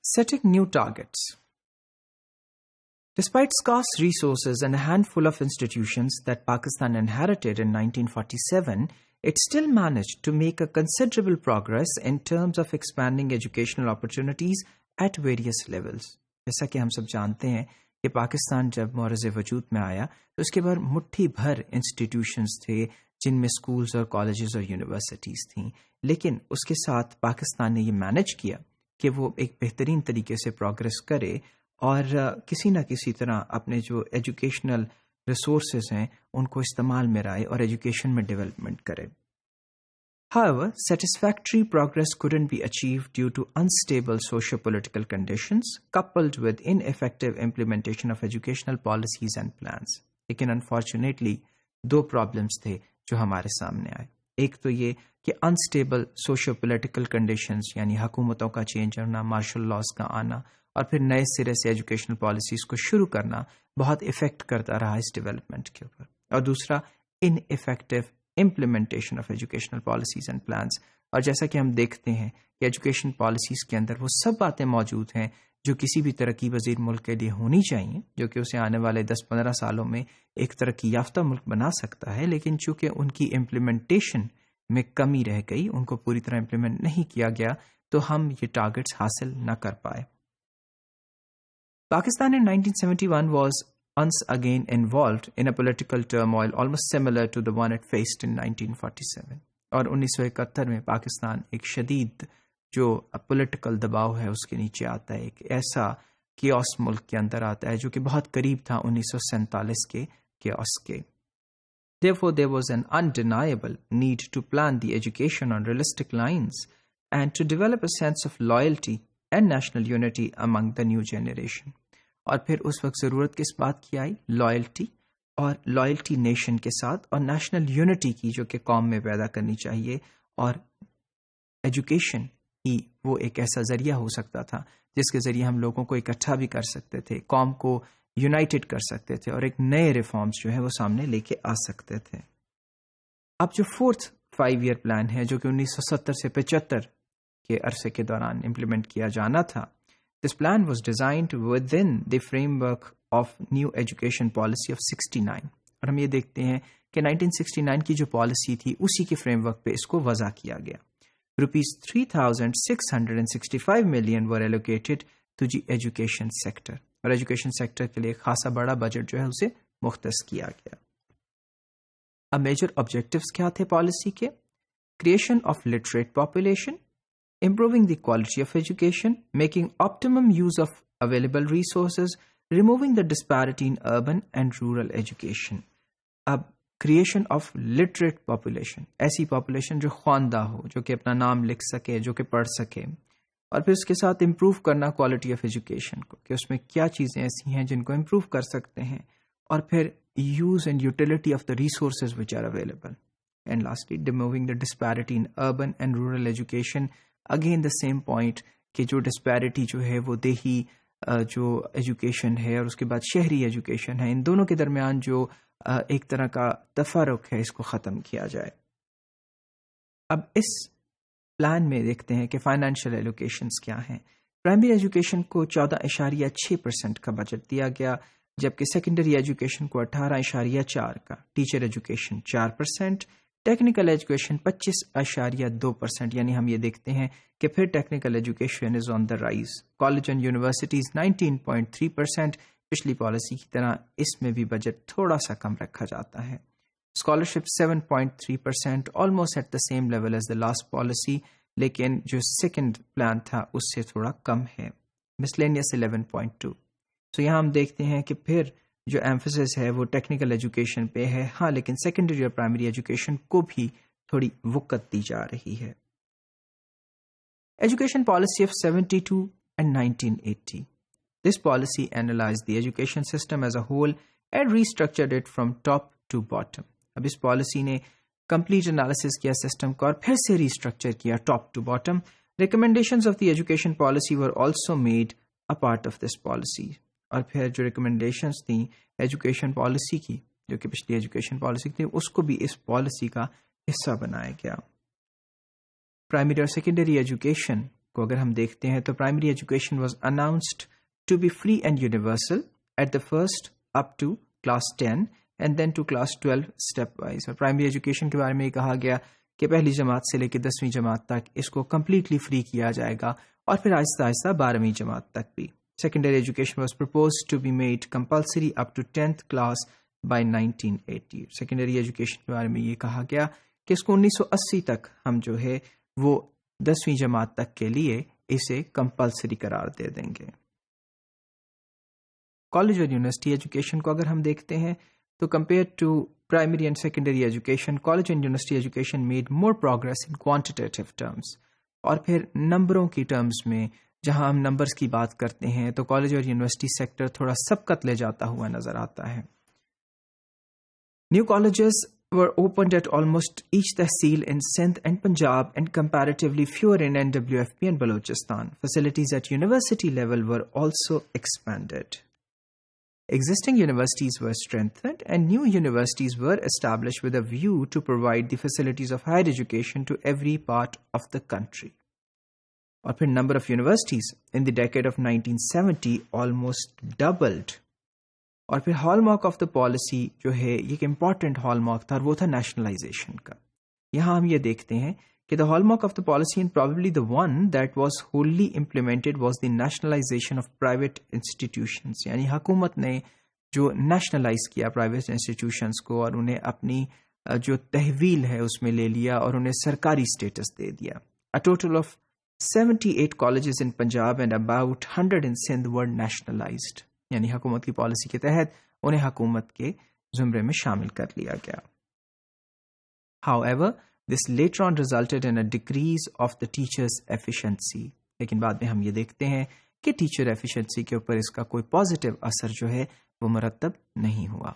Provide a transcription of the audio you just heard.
Setting new targets. Despite scarce resources and a handful of institutions that Pakistan inherited in 1947, it still managed to make a considerable progress in terms of expanding educational opportunities at various levels. جیسا کہ ہم سب جانتے ہیں کہ پاکستان جب معرض وجود میں آیا تو اس کے بعد مٹھی بھر انسٹیٹیوشنز تھے جن میں سکولز اور کالجز اور یونیورسٹیز تھیں، لیکن اس کے ساتھ پاکستان نے یہ مینج کیا کہ وہ ایک بہترین طریقے سے پروگرس کرے اور کسی نہ کسی طرح اپنے جو ایجوکیشنل ریسورسز ہیں ان کو استعمال میں لائے اور ایجوکیشن میں ڈیولپمنٹ کرے. However, satisfactory progress couldn't be achieved due to unstable socio-political conditions coupled with ineffective implementation of educational policies and plans. لیکن unfortunately دو پرابلمس تھے جو ہمارے سامنے آئے. ایک تو یہ کہ انسٹیبل سوشو پولیٹیکل کنڈیشنز یعنی حکومتوں کا چینج ہونا، مارشل لاز کا آنا اور پھر نئے سرے سے ایجوکیشنل پالیسیز کو شروع کرنا بہت افیکٹ کرتا رہا اس ڈیولپمنٹ کے اوپر. اور دوسرا ineffective implementation of educational policies and plans. اور جیسا کہ ہم دیکھتے ہیں کہ ایجوکیشن پالیسیز کے اندر وہ سب باتیں موجود ہیں جو کسی بھی ترقی پذیر ملک کے لیے ہونی چاہیے، جو کہ اسے آنے والے 10-15 سالوں میں ایک ترقی یافتہ ملک بنا سکتا ہے، لیکن چونکہ ان کی امپلیمنٹیشن میں کمی رہ گئی، ان کو پوری طرح امپلیمنٹ نہیں کیا گیا، تو ہم یہ ٹارگٹس حاصل نہ کر پائے. Pakistan in 1971 was once again involved in a political turmoil almost similar to the one it faced in 1947. اور 1971 میں پاکستان ایک شدید جو پولیٹیکل دباؤ ہے اس کے نیچے آتا ہے، ایک ایسا کیوس ملک کے اندر آتا ہے جو کہ بہت قریب تھا 1947 کے کیوس کے. Therefore, there was an undeniable need to plan the education on realistic lines and to develop a sense of loyalty and national unity among the new generation. اور پھر اس وقت ضرورت کس بات کی آئی؟ لائلٹی، اور لائلٹی نیشن کے ساتھ اور نیشنل یونٹی کی جو کہ قوم میں پیدا کرنی چاہیے. اور ایجوکیشن ہی وہ ایک ایسا ذریعہ ہو سکتا تھا جس کے ذریعے ہم لوگوں کو اکٹھا بھی کر سکتے تھے، قوم کو یونائٹڈ کر سکتے تھے اور ایک نئے ریفارمز جو ہے وہ سامنے لے کے آ سکتے تھے. اب جو 4th 5 year پلان ہے جو کہ 1970 سے 75 کے عرصے کے دوران امپلیمنٹ کیا جانا تھا، this plan was designed within the framework of new education policy of 69. اور ہم یہ دیکھتے ہیں کہ 1969 کی جو پالیسی تھی اسی کے فریم ورک پہ اس کو وضع کیا گیا. Rupees 3,665 million were allocated to the education sector. اور ایجوکیشن سیکٹر کے لیے خاصا بڑا بجٹ جو ہے اسے مختص کیا گیا. اب میجر آبجیکٹیوز کیا تھے پالیسی کے؟ Creation of literate population, improving the quality of education, making optimum use of available resources, removing the disparity in urban and rural education. اب creation of literate population، ایسی population جو خواندہ ہو، جو کہ اپنا نام لکھ سکے، جو کہ پڑھ سکے. اور پھر اس کے ساتھ امپروو کرنا کوالٹی آف ایجوکیشن کو، کہ اس میں کیا چیزیں ایسی ہیں جن کو امپروو کر سکتے ہیں. اور پھر use and utility of the resources which are available. And lastly removing the disparity in urban and rural education. Again the same point کہ جو ڈسپیرٹی جو ہے وہ دیہی جو ایجوکیشن ہے اور اس کے بعد شہری ایجوکیشن ہے، ان دونوں کے درمیان جو ایک طرح کا تفرق ہے اس کو ختم کیا جائے. اب اس پلان میں دیکھتے ہیں کہ فائنینشیل ایلوکیشنز کیا ہیں. پرائمری ایجوکیشن کو 14.6% کا بجٹ دیا گیا، جبکہ سیکنڈری ایجوکیشن کو 18.4 کا، ٹیچر ایجوکیشن 4%، ٹیکنیکل ایجوکیشن 25.2%. یعنی ہم یہ دیکھتے ہیں کہ پھر technical education is on the rise. College and universities 19.3%. پچھلی پالیسی کی طرح اس میں بھی بجٹ تھوڑا سا کم رکھا جاتا ہے. Scholarship 7.3%، almost at the same level as the last policy, لیکن جو سیکنڈ پلان تھا اس سے تھوڑا کم ہے. مسلینیس 11.2. سو یہاں ہم دیکھتے ہیں کہ پھر جو ایمفیسس ہے وہ ٹیکنیکل ایجوکیشن پہ ہے، ہاں، لیکن سیکنڈری اور پرائمری ایجوکیشن کو بھی تھوڑی وقت دی جا رہی ہے. Education policy of 72 and 1980. This policy analyzed the education system as a whole and restructured it from top to bottom. اب اس پالیسی نے کمپلیٹ انالیسس کیا سسٹم کو اور پھر سے ریسٹرکچر کیا top to bottom. Recommendations of the education policy were also made a part of this policy. اور پھر جو ریکمنڈیشنز تھیں ایجوکیشن پالیسی کی، جو کہ پچھلی ایجوکیشن پالیسی تھی، اس کو بھی اس پالیسی کا حصہ بنایا گیا. پرائمری اور سیکنڈری ایجوکیشن کو اگر ہم دیکھتے ہیں تو primary education was announced to be free and universal at the first up to class 10 and then to class 12 step wise. اور پرائمری ایجوکیشن کے بارے میں یہ کہا گیا کہ پہلی جماعت سے لے کے 10ویں جماعت تک اس کو کمپلیٹلی فری کیا جائے گا اور پھر آہستہ آہستہ 12ویں جماعت تک بھی. Secondary education was proposed to be made compulsory up to 10th class by 1980. Secondary education کے بارے میں یہ کہا گیا کہ اس کو 1980 تک ہم جو ہے وہ 10ویں جماعت تک کے لیے اسے کمپلسری قرار دے دیں گے. کالج اور یونیورسٹی ایجوکیشن کو اگر ہم دیکھتے ہیں تو compare to primary and secondary education college and university education made more progress in quantitative terms. اور پھر نمبروں کی ٹرمز میں جہاں ہم نمبرز کی بات کرتے ہیں تو کالج اور یونیورسٹی سیکٹر تھوڑا سبقت لے جاتا ہوا نظر آتا ہے. New colleges were opened at almost each tehsil in Sindh and Punjab and comparatively fewer in NWFP and Balochistan. Facilities at university level were also expanded. Existing universities were strengthened and new universities were established with a view to provide the facilities of higher education to every part of the country. اور پھر number of universities in the decade of 1970 almost doubled. اور پھر hall mark of the policy جو ہے یہ ایک important hall mark تھا اور وہ تھا نیشنلائزیشن کا. یہاں ہم یہ دیکھتے ہیں کہ the hallmark of the policy and probably the one that was wholly implemented was the nationalization of private institutions. یعنی حکومت نے جو نیشنلائز کیا پرائیویٹ انسٹیٹیوشنس کو اور انہیں اپنی جو تحویل ہے اس میں لے لیا اور انہیں سرکاری اسٹیٹس دے دیا. A total of 78 colleges in Punjab and about 100 in Sindh were nationalized. یعنی حکومت کی پالیسی کے تحت انہیں حکومت کے زمرے میں شامل کر لیا گیا. However, this later on resulted in a decrease of the teachers' efficiency. لیکن بعد میں ہم یہ دیکھتے ہیں کہ ٹیچر ایفیشنسی کے اوپر اس کا کوئی پازیٹیو اثر جو ہے وہ مرتب نہیں ہوا.